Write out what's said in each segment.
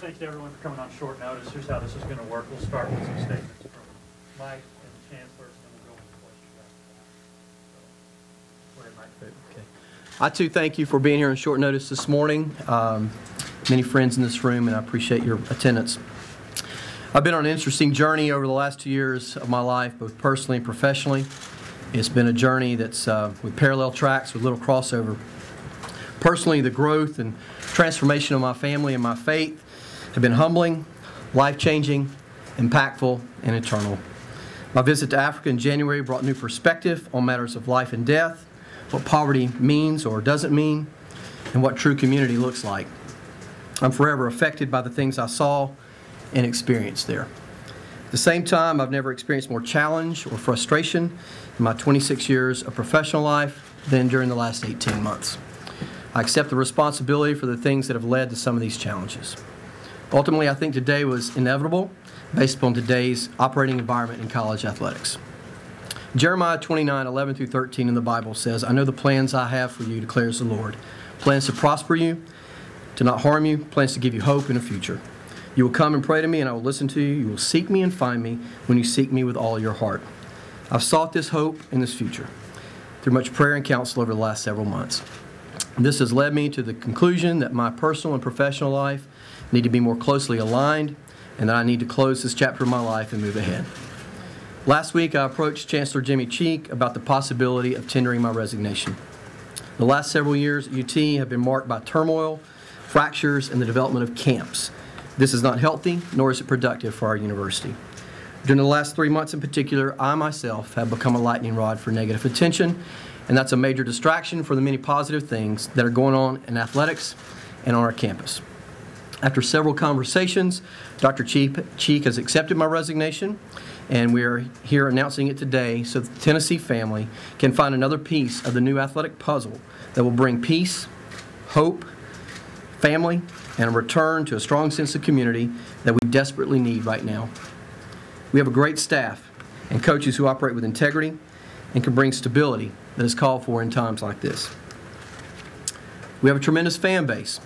thanks to everyone for coming on short notice. Here's how this is going to work. We'll start with some statements from Mike and the Chancellor, and then we'll go into questions after that. So, go ahead, Mike. Okay. I, too, thank you for being here on short notice this morning. Many friends in this room, and I appreciate your attendance. I've been on an interesting journey over the last 2 years of my life, both personally and professionally. It's been a journey that's with parallel tracks, with little crossover. Personally, the growth and transformation of my family and my faith have been humbling, life-changing, impactful, and eternal. My visit to Africa in January brought new perspective on matters of life and death, what poverty means or doesn't mean, and what true community looks like. I'm forever affected by the things I saw and experienced there. At the same time, I've never experienced more challenge or frustration in my 26 years of professional life than during the last 18 months. I accept the responsibility for the things that have led to some of these challenges. Ultimately, I think today was inevitable based upon today's operating environment in college athletics. Jeremiah 29:11 through 13 in the Bible says, "I know the plans I have for you, declares the Lord. Plans to prosper you, to not harm you, plans to give you hope in a future. You will come and pray to me, and I will listen to you. You will seek me and find me when you seek me with all your heart." I've sought this hope and this future through much prayer and counsel over the last several months. This has led me to the conclusion that my personal and professional life need to be more closely aligned, and that I need to close this chapter of my life and move ahead. Last week, I approached Chancellor Jimmy Cheek about the possibility of tendering my resignation. The last several years at UT have been marked by turmoil, fractures, and the development of camps. This is not healthy, nor is it productive for our university. During the last 3 months in particular, I myself have become a lightning rod for negative attention, and that's a major distraction for the many positive things that are going on in athletics and on our campus. After several conversations, Dr. Cheek has accepted my resignation, and we are here announcing it today so that the Tennessee family can find another piece of the new athletic puzzle that will bring peace, hope, family, and a return to a strong sense of community that we desperately need right now. We have a great staff and coaches who operate with integrity and can bring stability that is called for in times like this. We have a tremendous fan base,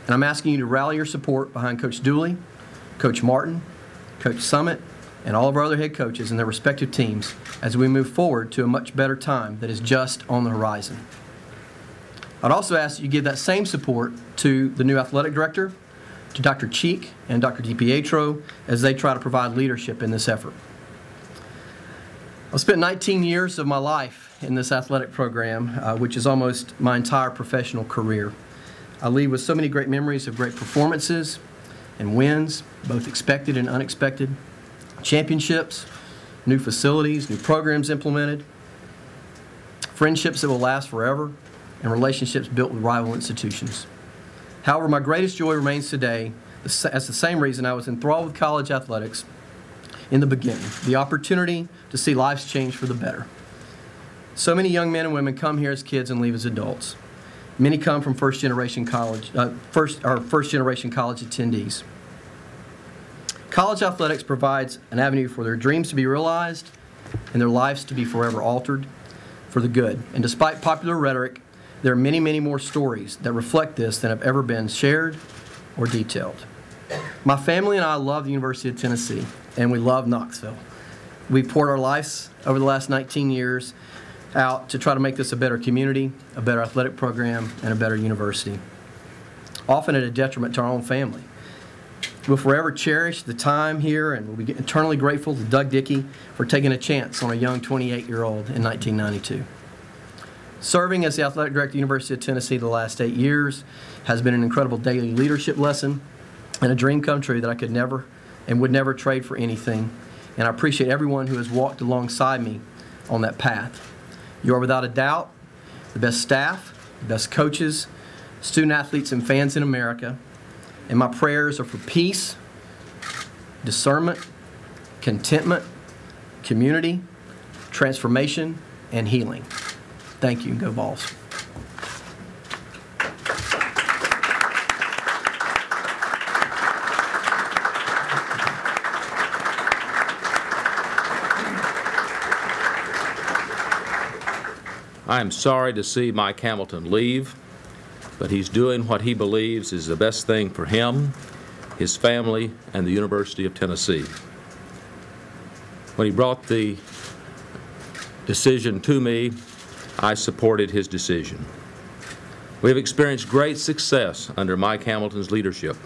and I'm asking you to rally your support behind Coach Dooley, Coach Martin, Coach Summit, and all of our other head coaches and their respective teams as we move forward to a much better time that is just on the horizon. I'd also ask that you give that same support to the new athletic director, to Dr. Cheek and Dr. DiPietro as they try to provide leadership in this effort. I've spent 19 years of my life in this athletic program, which is almost my entire professional career. I leave with so many great memories of great performances and wins, both expected and unexpected, championships, new facilities, new programs implemented, friendships that will last forever, and relationships built with rival institutions. However, my greatest joy remains today as the same reason I was enthralled with college athletics in the beginning, the opportunity to see lives change for the better. So many young men and women come here as kids and leave as adults. Many come from first-generation college attendees. College athletics provides an avenue for their dreams to be realized and their lives to be forever altered for the good. And despite popular rhetoric, there are many, many more stories that reflect this than have ever been shared or detailed. My family and I love the University of Tennessee, and we love Knoxville. We've poured our lives over the last 19 years out to try to make this a better community, a better athletic program, and a better university, often at a detriment to our own family. We'll forever cherish the time here, and we'll be eternally grateful to Doug Dickey for taking a chance on a young 28-year-old in 1992. Serving as the athletic director at the University of Tennessee the last 8 years has been an incredible daily leadership lesson and a dream come true that I could never and would never trade for anything. And I appreciate everyone who has walked alongside me on that path. You are without a doubt the best staff, the best coaches, student athletes, and fans in America. And my prayers are for peace, discernment, contentment, community, transformation, and healing. Thank you, and go Vols. I am sorry to see Mike Hamilton leave, but he's doing what he believes is the best thing for him his family, and the University of Tennessee. When he brought the decision to me, I supported his decision. We have experienced great success under Mike Hamilton's leadership.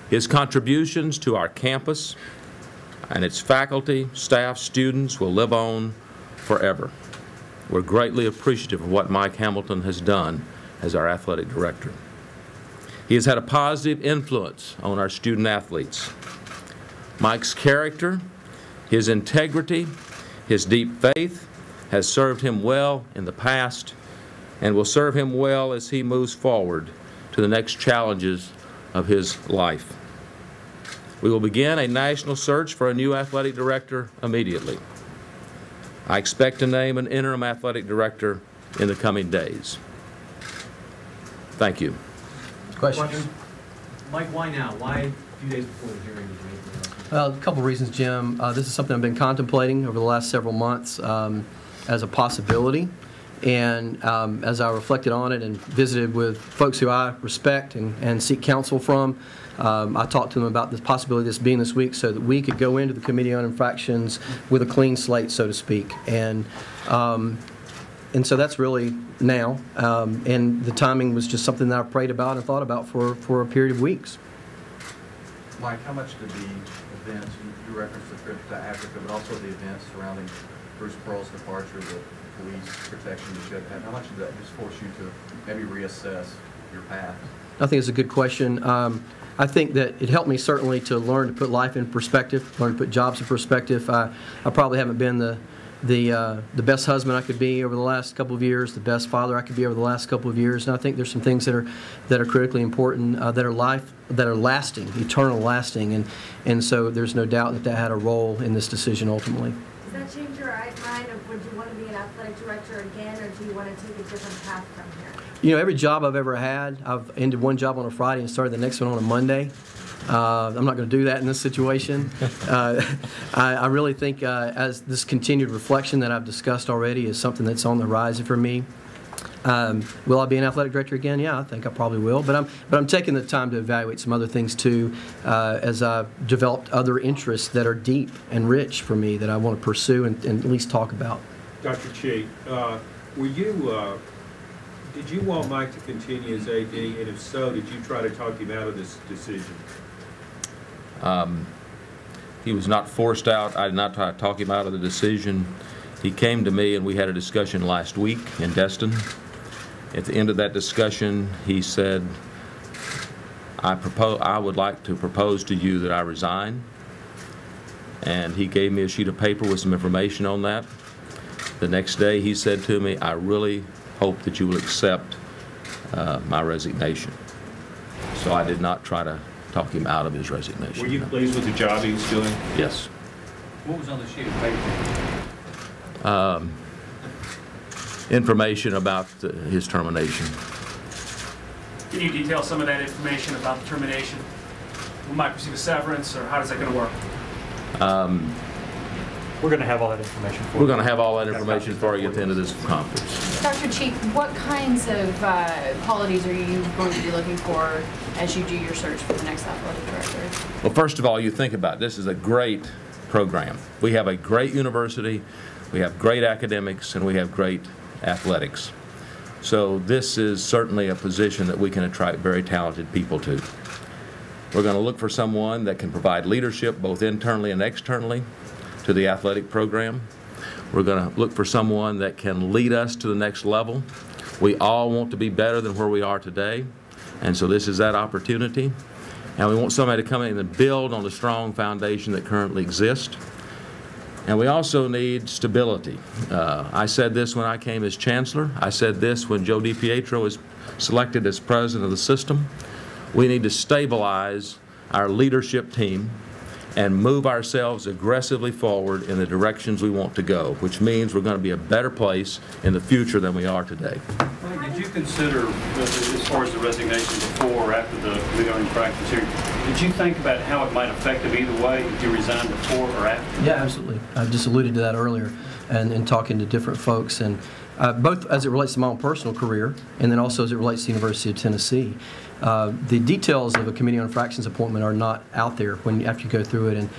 His contributions to our campus and its faculty, staff, students will live on forever. We're greatly appreciative of what Mike Hamilton has done as our athletic director. He has had a positive influence on our student athletes. Mike's character, his integrity, his deep faith has served him well in the past and will serve him well as he moves forward to the next challenges of his life. We will begin a national search for a new athletic director immediately. I expect to name an interim athletic director in the coming days. Thank you. Questions? Mike, why now? Why a few days before the hearing did you make the announcement? Well, a couple of reasons, Jim. This is something I've been contemplating over the last several months as a possibility. And as I reflected on it and visited with folks who I respect and seek counsel from, I talked to them about the possibility of this being this week so that we could go into the Committee on Infractions with a clean slate, so to speak. And so that's really now. And the timing was just something that I prayed about and thought about for a period of weeks. Mike, how much did the events, you referenced the trip to Africa, but also the events surrounding Bruce Pearl's departure, the police protection you should have, how much did that just force you to maybe reassess your path? I think it's a good question. I think that it helped me certainly to learn to put life in perspective, learn to put jobs in perspective. I probably haven't been the best husband I could be over the last couple of years, the best father I could be over the last couple of years, and I think there's some things that are critically important, that are lasting, eternal lasting, and so there's no doubt that had a role in this decision ultimately. Does that change your mind of would you want to be an athletic director again, or do you want to take a different path from here? You know, every job I've ever had, I've ended one job on a Friday and started the next one on a Monday. I'm not going to do that in this situation. I really think as this continued reflection that I've discussed already is something that's on the horizon for me. Will I be an athletic director again? Yeah, I think I probably will. But I'm taking the time to evaluate some other things too, as I've developed other interests that are deep and rich for me that I want to pursue and at least talk about. Dr. Cheek, did you want Mike to continue as AD, and if so, did you try to talk him out of this decision? He was not forced out. I did not try to talk him out of the decision. He came to me and we had a discussion last week in Destin. At the end of that discussion, he said, I would like to propose to you that I resign. And he gave me a sheet of paper with some information on that. The next day he said to me, I really hope that you will accept my resignation. So I did not try to talk him out of his resignation. Were you pleased with the job he was doing? Yes. What was on the sheet of paper? Information about his termination. Can you detail some of that information about the termination? We might receive a severance, or how is that going to work? We're going to have all that information for you. We're going to have all that information for you at the end of this conference. Dr. Cheek, what kinds of qualities are you going to be looking for as you do your search for the next athletic director? Well, first of all, you think about it. This is a great program. We have a great university, we have great academics, and we have great athletics. So this is certainly a position that we can attract very talented people to. We're going to look for someone that can provide leadership both internally and externally to the athletic program. We're going to look for someone that can lead us to the next level. We all want to be better than where we are today, and so this is that opportunity. And we want somebody to come in and build on the strong foundation that currently exists. And we also need stability. I said this when I came as chancellor. I said this when Joe DiPietro was selected as president of the system. We need to stabilize our leadership team and move ourselves aggressively forward in the directions we want to go, which means we're going to be a better place in the future than we are today. Did you consider, as far as the resignation before or after the Committee on Infractions here, did you think about how it might affect him either way if you resigned before or after? Yeah, absolutely. I just alluded to that earlier. and talking to different folks, and both as it relates to my own personal career and then also as it relates to the University of Tennessee. The details of a Committee on Infractions appointment are not out there after you go through it. And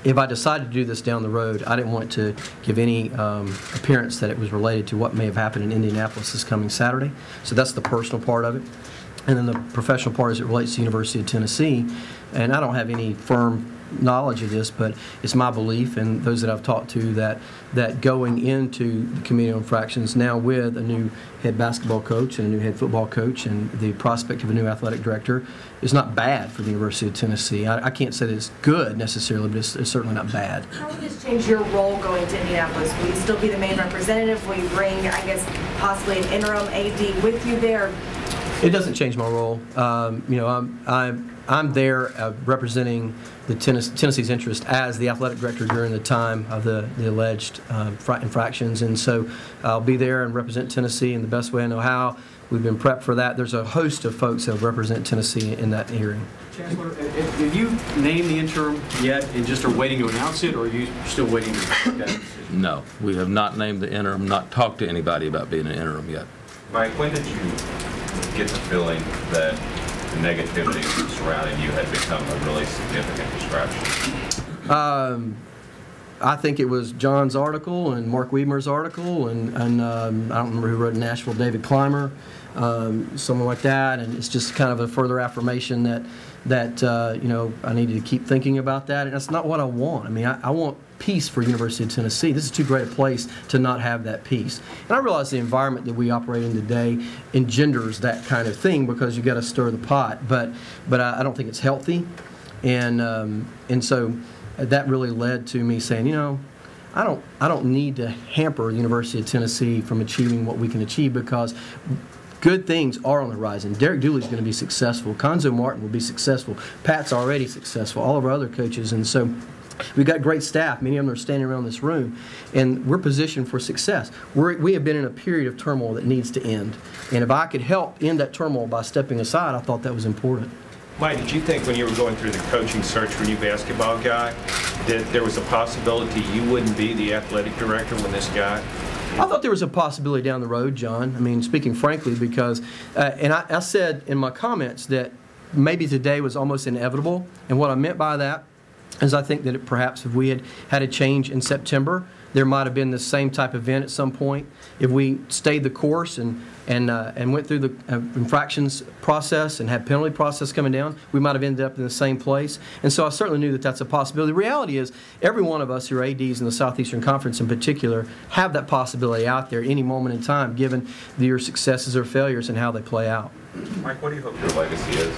if I decided to do this down the road, I didn't want to give any appearance that it was related to what may have happened in Indianapolis this coming Saturday. So that's the personal part of it. And then the professional part as it relates to the University of Tennessee. And I don't have any firm knowledge of this, but it's my belief, and those that I've talked to, that going into the Committee on Infractions now with a new head basketball coach and a new head football coach and the prospect of a new athletic director is not bad for the University of Tennessee. I can't say that it's good necessarily, but it's certainly not bad. How will this change your role going to Indianapolis? Will you still be the main representative? Will you bring, I guess, possibly an interim AD with you there? It doesn't change my role. I'm there representing the Tennessee's interest as the athletic director during the time of the alleged infractions, and so I'll be there and represent Tennessee in the best way I know how. We've been prepped for that. There's a host of folks that represent Tennessee in that hearing. Chancellor, have you named the interim yet and just are waiting to announce it, or are you still waiting to make that decision? No, we have not named the interim, not talked to anybody about being an interim yet. Mike, when did you get the feeling that the negativity surrounding you had become a really significant distraction? I think it was John's article and Mark Wiedmer's article, and I don't remember who wrote Nashville, David Clymer, someone like that, and it's just kind of a further affirmation that you know, I needed to keep thinking about that, and that's not what I want. I mean, I want peace for University of Tennessee. This is too great a place to not have that peace. And I realize the environment that we operate in today engenders that kind of thing because you got to stir the pot, but I don't think it's healthy, and so that really led to me saying, you know, I don't need to hamper the University of Tennessee from achieving what we can achieve, because good things are on the horizon. Derek Dooley's going to be successful. Conzo Martin will be successful. Pat's already successful. All of our other coaches, and so we've got great staff. Many of them are standing around this room, and we're positioned for success. We have been in a period of turmoil that needs to end, and if I could help end that turmoil by stepping aside, I thought that was important. Mike, did you think when you were going through the coaching search for a new basketball guy that there was a possibility you wouldn't be the athletic director when this guy? I thought there was a possibility down the road, John. I mean, speaking frankly, because, and I said in my comments that maybe today was almost inevitable, and what I meant by that is I think that perhaps if we had had a change in September, there might have been the same type of event at some point. If we stayed the course and went through the infractions process and had penalty process coming down, we might have ended up in the same place. And so I certainly knew that that's a possibility. The reality is every one of us who are ADs in the Southeastern Conference in particular have that possibility out there any moment in time, given your successes or failures and how they play out. Mike, what do you hope your legacy is?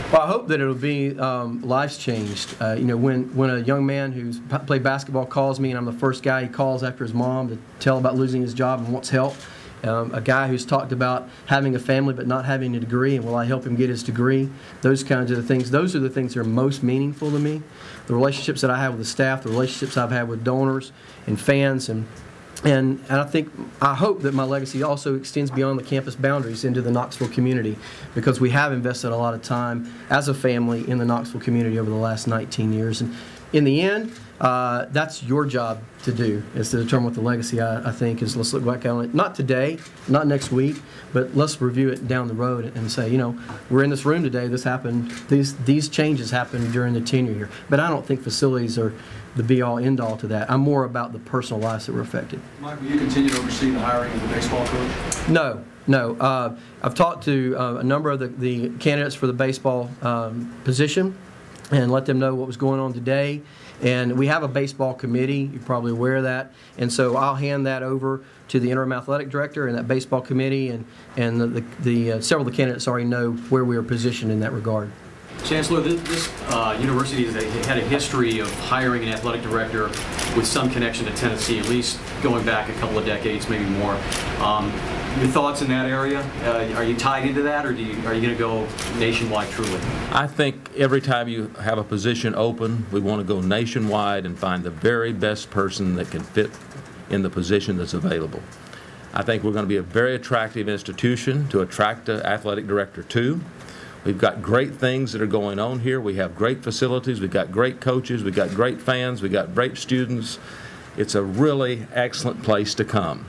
Well, I hope that it'll be lives changed. You know, when a young man who's played basketball calls me and I'm the first guy he calls after his mom to tell about losing his job and wants help, a guy who's talked about having a family but not having a degree and will I help him get his degree, those kinds of things, those are the things that are most meaningful to me. The relationships that I have with the staff, the relationships I've had with donors and fans, and I hope that my legacy also extends beyond the campus boundaries into the Knoxville community, because we have invested a lot of time as a family in the Knoxville community over the last 19 years. And in the end, that's your job to do, is to determine what the legacy, I think, is. Let's look back on it, not today, not next week, but let's review it down the road and say, you know, we're in this room today, this happened, these changes happened during the tenure here. But I don't think facilities are the be-all, end-all to that. I'm more about the personal lives that were affected. Mike, will you continue to oversee the hiring of the baseball coach? No. I've talked to a number of the candidates for the baseball position and let them know what was going on today. And we have a baseball committee. You're probably aware of that. And so I'll hand that over to the interim athletic director and that baseball committee, and several of the candidates already know where we are positioned in that regard. Chancellor, this university has had a history of hiring an athletic director with some connection to Tennessee, at least going back a couple of decades, maybe more. Your thoughts in that area? Are you tied into that, or are you going to go nationwide truly? I think every time you have a position open, we want to go nationwide and find the very best person that can fit in the position that's available. I think we're going to be a very attractive institution to attract an athletic director to. We've got great things that are going on here. We have great facilities. We've got great coaches. We've got great fans. We've got great students. It's a really excellent place to come.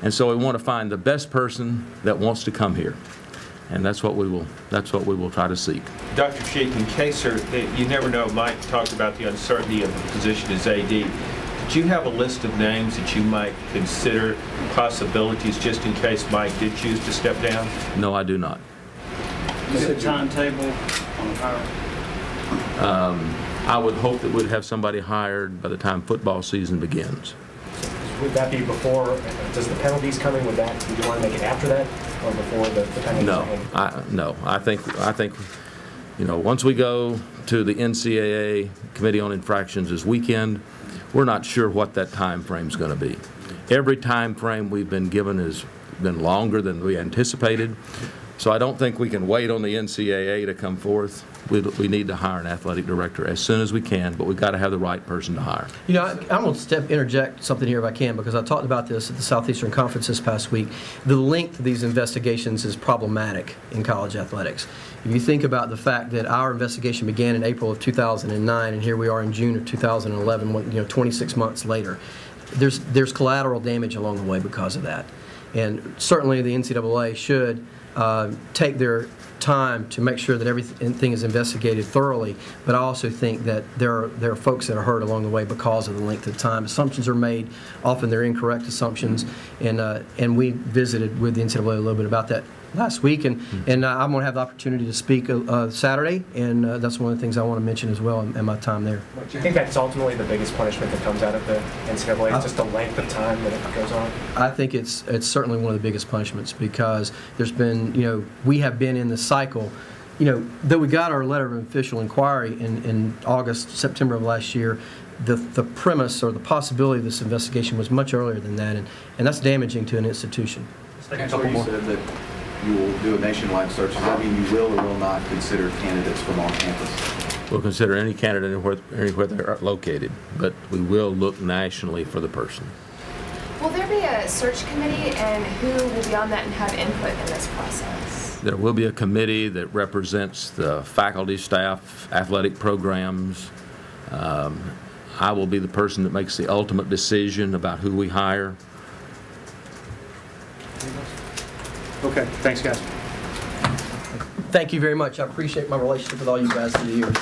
And so we want to find the best person that wants to come here. And that's what we will try to seek. Dr. Sheik, in case you never know, Mike talked about the uncertainty of the position as AD. Did you have a list of names that you might consider possibilities just in case Mike did choose to step down? No, I do not. Is there a timetable on hiring? I would hope that we'd have somebody hired by the time football season begins. Would that be before, does the penalties come in with that? Would you want to make it after that or before the penalties? No, I think, you know, once we go to the NCAA Committee on Infractions this weekend, we're not sure what that time frame's going to be. Every time frame we've been given has been longer than we anticipated, so I don't think we can wait on the NCAA to come forth. We need to hire an athletic director as soon as we can, but we've got to have the right person to hire. You know, I'm going to interject something here if I can, because I talked about this at the Southeastern Conference this past week. The length of these investigations is problematic in college athletics. If you think about the fact that our investigation began in April of 2009, and here we are in June of 2011, 26 months later, there's collateral damage along the way because of that. And certainly the NCAA should take their time to make sure that everything is investigated thoroughly, but I also think that there are folks that are hurt along the way because of the length of time. Assumptions are made, often they're incorrect assumptions, and we visited with the NCAA a little bit about that last week, and I'm going to have the opportunity to speak Saturday, and that's one of the things I want to mention as well in my time there. Do you think that's ultimately the biggest punishment that comes out of the NCAA? It's just the length of time that it goes on? I think it's certainly one of the biggest punishments, because there's been, we have been in the cycle, that we got our letter of official inquiry in August, September of last year. The premise or the possibility of this investigation was much earlier than that, and that's damaging to an institution. A couple more. Said that you will do a nationwide search. Does that mean you will or will not consider candidates from on campus? We'll consider any candidate anywhere they're located, but we will look nationally for the person. Will there be a search committee, and who will be on that and have input in this process? There will be a committee that represents the faculty, staff, athletic programs. I will be the person that makes the ultimate decision about who we hire. Okay, thanks, guys. Thank you very much. I appreciate my relationship with all you guys through the years.